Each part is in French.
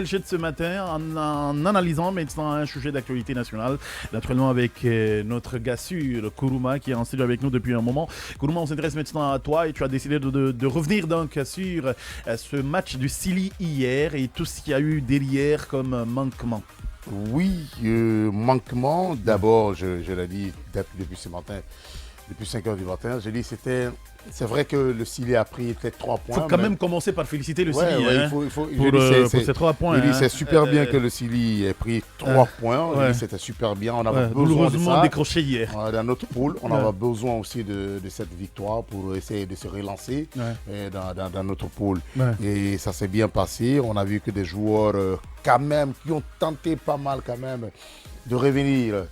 de ce matin en analysant maintenant un sujet d'actualité nationale, naturellement avec notre gars sûr, Kourouma, qui est en studio avec nous depuis un moment. Kourouma, on s'intéresse maintenant à toi et tu as décidé de revenir donc sur ce match du Sili hier et tout ce qu'il y a eu derrière comme manquement. Oui, manquement, d'abord, je l'ai dit depuis ce matin, depuis 5 h du matin, j'ai dit c'est vrai que le Sili a pris peut-être 3 points. Il faut quand même commencer par féliciter le Sili pour ces 3 points. Il dit c'est super bien que le Sili ait pris 3 points. Il dit c'était super bien. On avait besoin de ça. Décroché hier. Dans notre poule, on avait besoin aussi de cette victoire pour essayer de se relancer dans notre poule. Et ça s'est bien passé. On a vu que des joueurs quand même qui ont tenté pas mal quand même de revenir.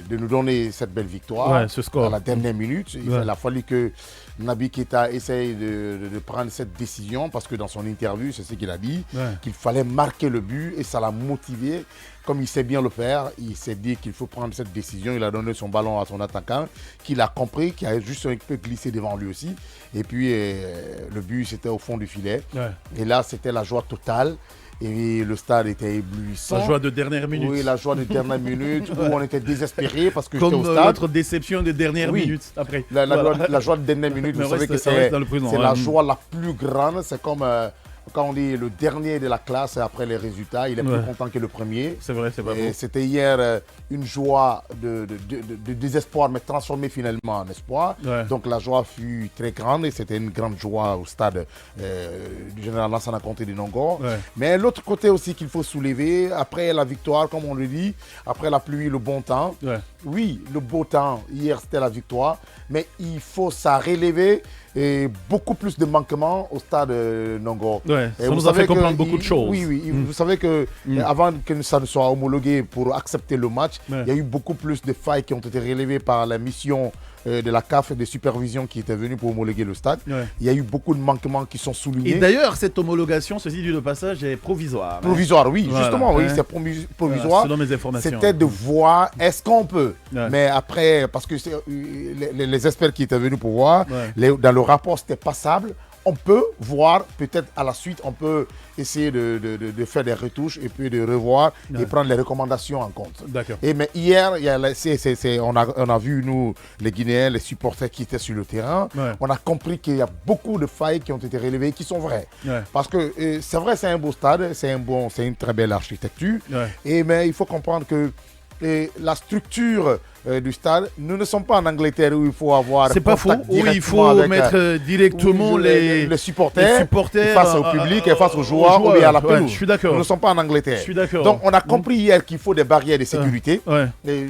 De nous donner cette belle victoire ce score. à la dernière minute. Il a fallu que Naby Keita essaye de prendre cette décision parce que dans son interview, c'est ce qu'il a dit, qu'il fallait marquer le but et ça l'a motivé. Comme il sait bien le faire, il s'est dit qu'il faut prendre cette décision. Il a donné son ballon à son attaquant, qu'il a compris, qui a juste un peu glissé devant lui aussi. Et puis le but, c'était au fond du filet. Et là, c'était la joie totale. Et le stade était éblouissant. La joie de dernière minute. Oui, la joie de dernière minute où on était désespérés parce que comme j'étais au stade. Notre déception de dernière minute après. La joie de dernière minute, vous savez que c'est la joie la plus grande. C'est comme quand on dit le dernier de la classe après les résultats, il est plus content que le premier. C'est vrai, c'est vrai. Et c'était hier une joie de désespoir, mais transformée finalement en espoir. Donc la joie fut très grande et c'était une grande joie au stade du général Lansana Conté de Nongo. Mais l'autre côté aussi qu'il faut soulever, après la victoire, comme on le dit, après la pluie, le bon temps. Oui, le beau temps, hier c'était la victoire, mais il faut ça relever. Et beaucoup plus de manquements au stade Nongo. Ça nous a fait comprendre beaucoup de choses. Oui. Vous savez que avant que ça ne soit homologué pour accepter le match, il y a eu beaucoup plus de failles qui ont été relevées par la mission de la CAF et de supervision qui était venue pour homologuer le stade. Il y a eu beaucoup de manquements qui sont soulignés. Et d'ailleurs, cette homologation, ceci dit de passage, est provisoire. Provisoire, oui, justement, oui, c'est provisoire. Selon mes informations. C'était de voir, est-ce qu'on peut mais après, parce que les experts qui étaient venus pour voir, dans le rapport, c'était passable. On peut voir, peut-être à la suite, on peut essayer de faire des retouches et puis de revoir et prendre les recommandations en compte. D'accord. Mais hier, on a vu, nous, les Guinéens, les supporters qui étaient sur le terrain, on a compris qu'il y a beaucoup de failles qui ont été relevées qui sont vraies. Parce que c'est vrai, c'est un beau stade, c'est une très belle architecture, mais il faut comprendre que la structure du stade, nous ne sommes pas en Angleterre où il faut avoir. C'est pas faux, où il faut mettre directement les supporters face au public et face aux joueurs ou bien à la pelouse. Je suis d'accord. Nous ne sommes pas en Angleterre. Je suis d'accord. Donc on a compris hier qu'il faut des barrières de sécurité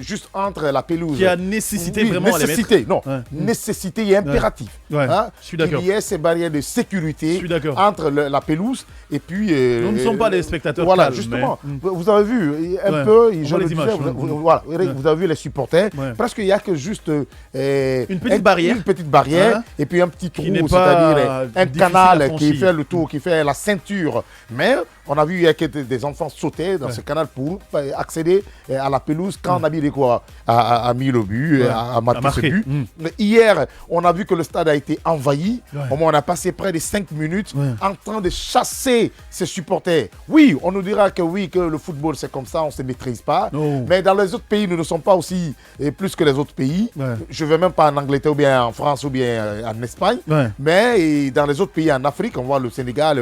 juste entre la pelouse. Qui a nécessité vraiment nécessité et impératif. Je suis d'accord. Il y ait ces barrières de sécurité entre la pelouse et puis. Nous ne sommes pas des spectateurs. Voilà, justement. Vous avez vu un peu, je le disais, vous avez vu les supporters. Presque il n'y a que juste une petite barrière et puis un petit trou, c'est-à-dire un canal qui fait le tour, qui fait la ceinture. Mais on a vu il y a que des enfants sauter dans ce canal pour accéder à la pelouse quand Naby a mis le but, a marqué ce but. Hier, on a vu que le stade a été envahi. Au moins, on a passé près de 5 minutes en train de chasser ses supporters. Oui, on nous dira que le football c'est comme ça, on ne se maîtrise pas. Mais dans les autres pays, nous ne sommes pas aussi plus que les autres pays. Je ne vais même pas en Angleterre ou bien en France ou bien en Espagne. Mais dans les autres pays en Afrique, on voit le Sénégal.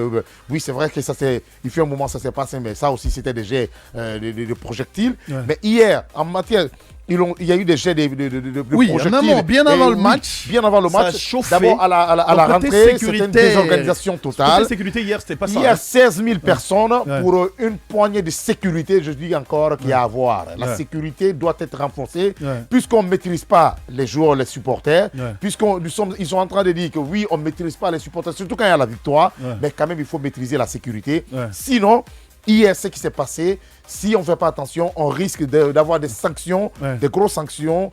Oui, c'est vrai que ça c'est. Il fait un moment ça s'est passé, mais ça aussi c'était des jets de projectiles. Mais hier, en matière, il y a eu des jets de projectiles. Bien avant le match. Bien avant le match. D'abord à la rentrée, c'était une désorganisation totale. Côté sécurité hier, c'était pas ça. Il y a 16 000 personnes pour une poignée de sécurité, je dis encore, qu'il y a à voir. La sécurité doit être renforcée, puisqu'on ne maîtrise pas les joueurs, les supporters, ils sont en train de dire que oui, on ne maîtrise pas les supporters, surtout quand il y a la victoire, mais quand même, il faut maîtriser la sécurité. Sinon, hier, ce qui s'est passé, si on ne fait pas attention, on risque d'avoir des sanctions, des grosses sanctions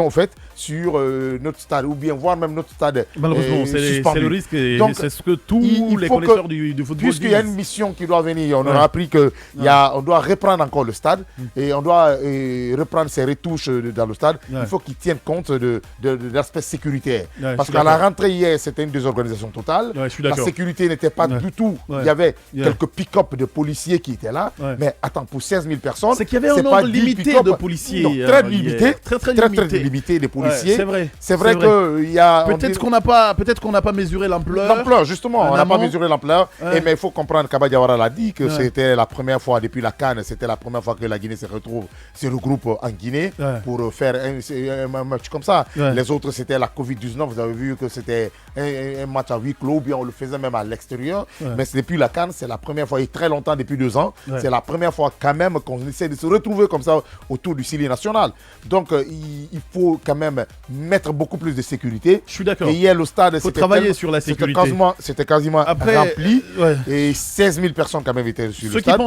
en fait, sur notre stade, ou bien voir même notre stade. Malheureusement, c'est le risque, et c'est ce que tous les connaisseurs du football disent. Puisqu'il y a une mission qui doit venir, on aura appris qu'on doit reprendre encore le stade, et on doit reprendre ses retouches dans le stade. Il faut qu'ils tiennent compte de l'aspect sécuritaire. Parce qu'à la rentrée hier, c'était une désorganisation totale. La sécurité n'était pas du tout. Il y avait quelques pick-up de policiers qui étaient là. Mais attends, pour 16 000 personnes, c'est qu'il y avait un nombre limité de policiers. Non, très limité. Très limité des policiers. C'est vrai qu'il y a... Peut-être qu'on n'a pas mesuré l'ampleur. L'ampleur, justement. On n'a pas mesuré l'ampleur. Mais il faut comprendre, Kaba Diawara l'a dit, que c'était la première fois depuis la CAN, c'était la première fois que la Guinée se regroupe en Guinée pour faire un match comme ça. Les autres, c'était la Covid-19. Vous avez vu que c'était un match à huis clos, bien on le faisait même à l'extérieur. Mais depuis la CAN, c'est la première fois, et très longtemps, depuis 2 ans, c'est la première fois quand même qu'on essaie de se retrouver comme ça autour du Syli national. Donc, il faut quand même mettre beaucoup plus de sécurité. Je suis d'accord. Et hier, le stade, il faut travailler sur la sécurité. C'était quasiment rempli. Et 16 000 personnes quand même étaient sur le stade.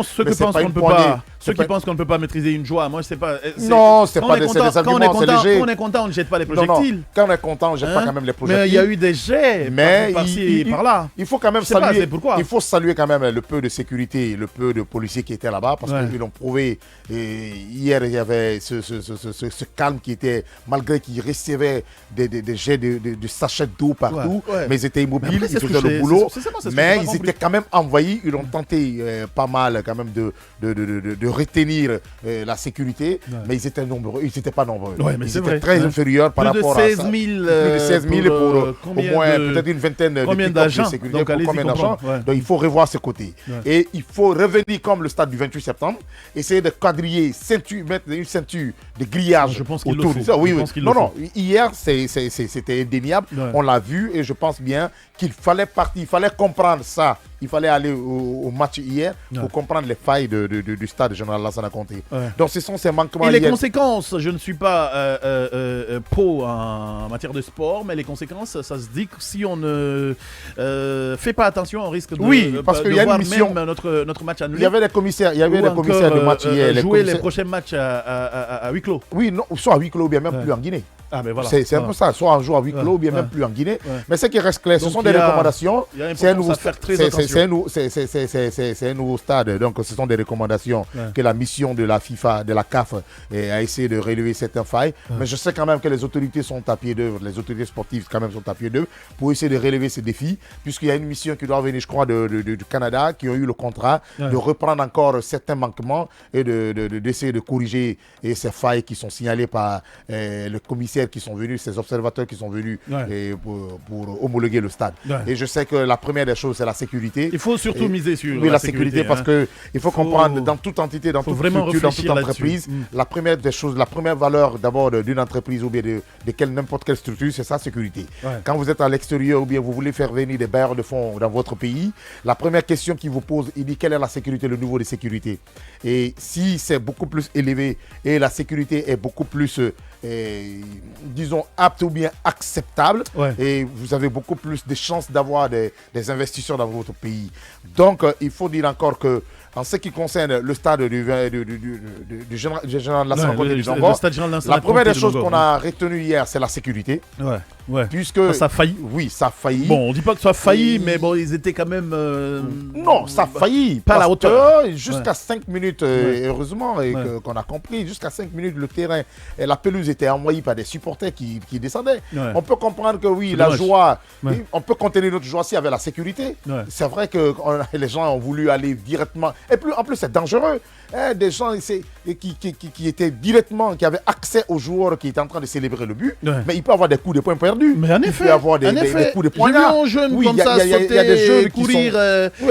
Ceux qui pensent qu'on ne peut pas maîtriser une joie, moi je sais pas. Non, c'est pas des arguments, c'est léger. Quand on est content, on ne jette pas les projectiles. Non. Quand on est content, on ne jette pas quand même les projectiles. Mais il y a eu des jets par-ci et par-là. Il faut quand même saluer. Il faut saluer quand même le peu de sécurité, le peu de policiers qui étaient là-bas parce qu'ils l'ont prouvé. Et hier, il y avait ce calme qui était, malgré qu'ils recevaient des jets de sachets d'eau partout, mais ils étaient immobiles, ils faisaient le boulot. Mais ils étaient quand même envahis. Ils ont tenté pas mal quand même de retenir la sécurité, mais ils étaient nombreux. Ils n'étaient pas nombreux. Ils étaient très inférieurs par rapport à ça. Plus de 16 000 pour au moins peut-être une vingtaine de sécurité. Combien d'argent? Donc il faut revoir ce côté. Et il faut revenir comme le stade du 28 septembre, essayer de quadriller, mettre une ceinture de grillage autour de ça. Oui. Non. Hier, c'était indéniable. On l'a vu et je pense bien qu'il fallait partir, il fallait comprendre ça. Il fallait aller au match hier pour comprendre les failles du stade général Lansana Conté. Donc ce sont ces manquements. Et les conséquences, je ne suis pas pro en matière de sport, mais les conséquences, ça se dit que si on ne fait pas attention, on risque de, parce qu'il y a une mission. Même notre match annulé. Il y avait des commissaires, de match hier. Jouer les prochains matchs à huis clos. Oui, non, soit à huis clos ou bien même plus en Guinée. Ah, mais voilà. C'est un peu ça, soit un jour à huis clos ou bien même plus en Guinée. Mais ce qui reste clair, ce sont des recommandations. C'est un nouveau stade, donc ce sont des recommandations que la mission de la FIFA, de la CAF a essayé de relever certaines failles. Mais je sais quand même que les autorités sont à pied d'œuvre, les autorités sportives quand même sont à pied d'œuvre pour essayer de relever ces défis, puisqu'il y a une mission qui doit venir, je crois, du Canada, qui ont eu le contrat de reprendre encore certains manquements et d'essayer de corriger ces failles qui sont signalées par le commissaire qui sont venus, ces observateurs qui sont venus pour homologuer le stade. Et je sais que la première des choses, c'est la sécurité. Il faut surtout miser sur la sécurité parce qu'il faut comprendre dans toute entité, dans toute structure, dans toute entreprise, la première des choses, la première valeur d'abord d'une entreprise ou bien de n'importe quelle structure, c'est sa sécurité. Quand vous êtes à l'extérieur ou bien vous voulez faire venir des bailleurs de fonds dans votre pays, la première question qu'il vous pose, il dit quelle est la sécurité, le niveau de sécurité. Et si c'est beaucoup plus élevé et la sécurité est beaucoup plus disons apte ou bien acceptable et vous avez beaucoup plus de chances d'avoir des investisseurs dans votre pays. Donc il faut dire encore que en ce qui concerne le stade du général Lansana Conté du Zongo, la première des choses qu'on a retenues hier, c'est la sécurité. Puisque ça a failli. Oui, ça a failli. Bon, on dit pas que ça a failli, mais bon, ils étaient quand même. Non, ça a failli. Pas à la hauteur. Jusqu'à 5 minutes, heureusement, qu'on a compris, jusqu'à 5 minutes, le terrain et la pelouse étaient envahis par des supporters qui descendaient. On peut comprendre que oui, la joie, on peut contenir notre joie s'il y avait la sécurité. C'est vrai que les gens ont voulu aller directement. Et puis, en plus, c'est dangereux. Des gens qui étaient directement, qui avaient accès aux joueurs qui étaient en train de célébrer le but. Mais il peut y avoir des coups de poing perdus. Mais en effet, il peut y avoir des coups de poing. J'ai vu un jeune comme ça sauter,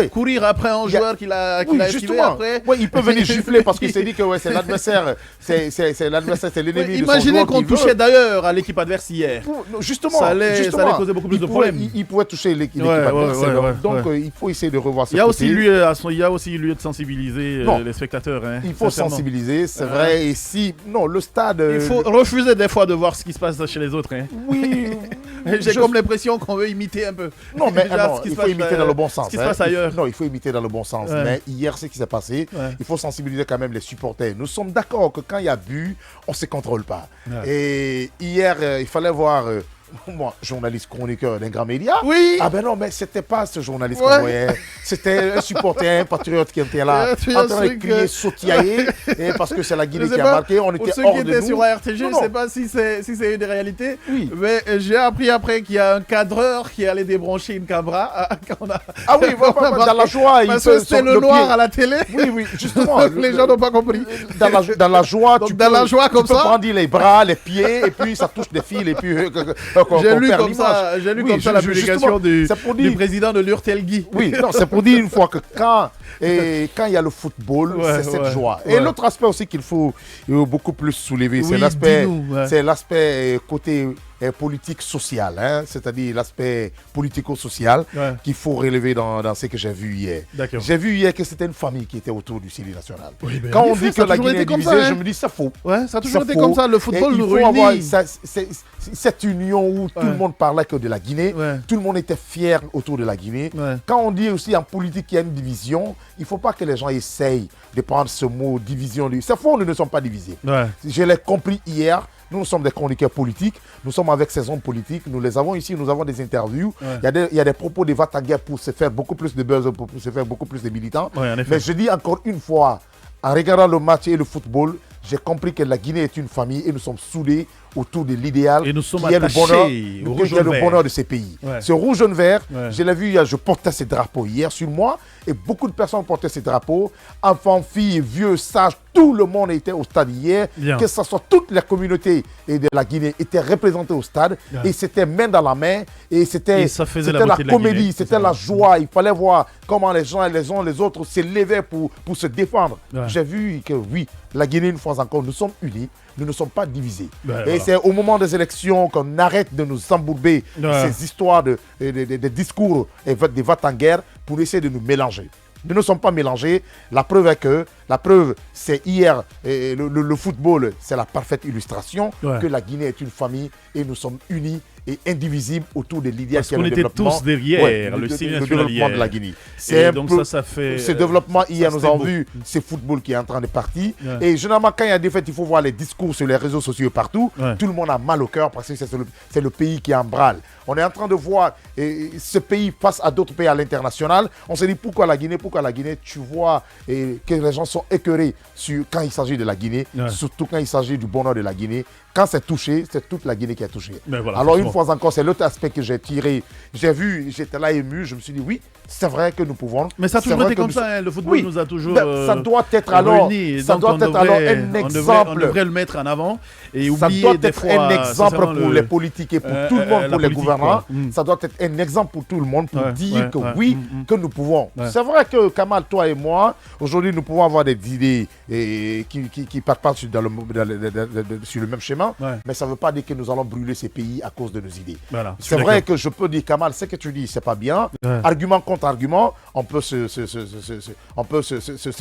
courir après un joueur qu'il a esquivé après. Oui, il peut venir gifler parce qu'il s'est dit que c'est l'adversaire, c'est l'ennemi. Imaginez qu'on touchait d'ailleurs à l'équipe adverse hier. Justement, ça allait causer beaucoup plus de problèmes. Il pourrait toucher l'équipe adverse. Donc il faut essayer de revoir ce côté. Il y a aussi lieu de sensibiliser les spectateurs. Il faut sensibiliser, c'est vrai. Et si, non, le stade. Il faut refuser des fois de voir ce qui se passe chez les autres. Oui. J'ai comme l'impression qu'on veut imiter un peu. Non, mais il faut imiter dans le bon sens. Ce qui se passe ailleurs. Non, il faut imiter dans le bon sens. Mais hier, ce qui s'est passé, il faut sensibiliser quand même les supporters. Nous sommes d'accord que quand il y a but, on ne se contrôle pas. Et hier, il fallait voir Moi, journaliste chroniqueur d'un grand média. Oui. Ah ben non, mais c'était pas ce journaliste qu'on voyait. C'était un supporter, un patriote qui était là, en train de crier, sautiailler, parce que c'est la Guinée qui a marqué. On était hors de nous. Ceux qui étaient sur la RTG, je ne sais pas si c'est une réalité. Oui. Mais j'ai appris après qu'il y a un cadreur qui allait débrancher une cabra. Ah oui, dans la joie. Parce que c'était le noir à la télé. Oui, justement. Les gens n'ont pas compris. Dans la joie, tu peux prendre les bras, les pieds, et puis ça touche des fils, et puis j'ai lu comme ça la publication du président de l'Urtelgui. Oui, non, c'est pour dire une fois que quand il y a le football, c'est cette joie. Et l'autre aspect aussi qu'il faut beaucoup plus soulever, c'est l'aspect côté politique social, hein, c'est-à-dire l'aspect politico-social qu'il faut relever dans ce que j'ai vu hier. J'ai vu hier que c'était une famille qui était autour du Syli national. Oui, quand on dit que la Guinée est divisée, je me dis c'est faux. Ouais, ça a toujours été comme ça, le football nous réunit. Cette union où tout le monde parlait que de la Guinée, tout le monde était fier autour de la Guinée. Quand on dit aussi en politique qu'il y a une division, il ne faut pas que les gens essayent de prendre ce mot division. C'est faux, nous ne sommes pas divisés. Je l'ai compris hier. Nous sommes des chroniqueurs politiques, nous sommes avec ces hommes politiques, nous les avons ici, nous avons des interviews. Il y a des propos de va-t-en-guerre pour se faire beaucoup plus de buzz, pour se faire beaucoup plus de militants. Mais je dis encore une fois, en regardant le match et le football, j'ai compris que la Guinée est une famille et nous sommes soudés autour de l'idéal qui est le bonheur de ces pays. Ce rouge, jaune, vert, je l'ai vu, je portais ces drapeaux hier sur moi et beaucoup de personnes portaient ces drapeaux. Enfants, filles, vieux, sages, tout le monde était au stade hier. Que ce soit toutes les communautés de la Guinée étaient représentées au stade et c'était main dans la main et c'était la comédie, c'était la joie. Il fallait voir comment les gens et les uns les autres se levaient pour se défendre. J'ai vu que oui, la Guinée, une fois encore, nous sommes unis. Nous ne sommes pas divisés. Et c'est au moment des élections qu'on arrête de nous embourber ces histoires de discours et de va-t-en-guerre pour essayer de nous mélanger. Nous ne sommes pas mélangés. La preuve c'est hier, le football, c'est la parfaite illustration que la Guinée est une famille et nous sommes unis et indivisibles autour de l'idée qui est le développement. Parce qu'on était tous derrière le développement de la Guinée. Donc ça fait... Ce développement, hier, nous avons vu ce football qui est en train de partir. Et généralement, quand il y a des fêtes, il faut voir les discours sur les réseaux sociaux partout. Tout le monde a mal au cœur parce que c'est le pays qui est en branle. On est en train de voir ce pays face à d'autres pays à l'international. On se dit pourquoi la Guinée? Tu vois que les gens sont écœurés quand il s'agit de la Guinée, surtout quand il s'agit du bonheur de la Guinée. Quand c'est touché, c'est toute la Guinée qui est touchée. Alors une fois encore, c'est l'autre aspect que j'ai tiré. J'ai vu, j'étais là ému, je me suis dit oui, c'est vrai que nous pouvons. Mais ça a toujours été comme ça, le football nous a toujours ça doit être alors, réunis. Ça doit être alors un exemple. On devrait le mettre en avant et ça oublier doit des être fois, un exemple pour les politiques et pour tout le monde, pour les gouvernants. Ça doit être un exemple pour tout le monde pour dire que oui, que nous pouvons. C'est vrai que Kamal, toi et moi, aujourd'hui nous pouvons avoir des idées qui partent pas sur le même schéma, mais ça ne veut pas dire que nous allons brûler ces pays à cause de nos idées. C'est vrai que je peux dire, Kamal, ce que tu dis, c'est pas bien. Argument contre argument, on peut se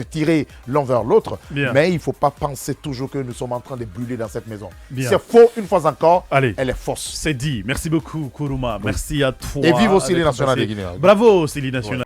tirer l'un vers l'autre, mais il ne faut pas penser toujours que nous sommes en train de brûler dans cette maison. C'est faux, une fois encore, elle est fausse. C'est dit. Merci beaucoup, Kourouma. Merci à toi. Et vive au Syli national de Guinée. Bravo, Syli national.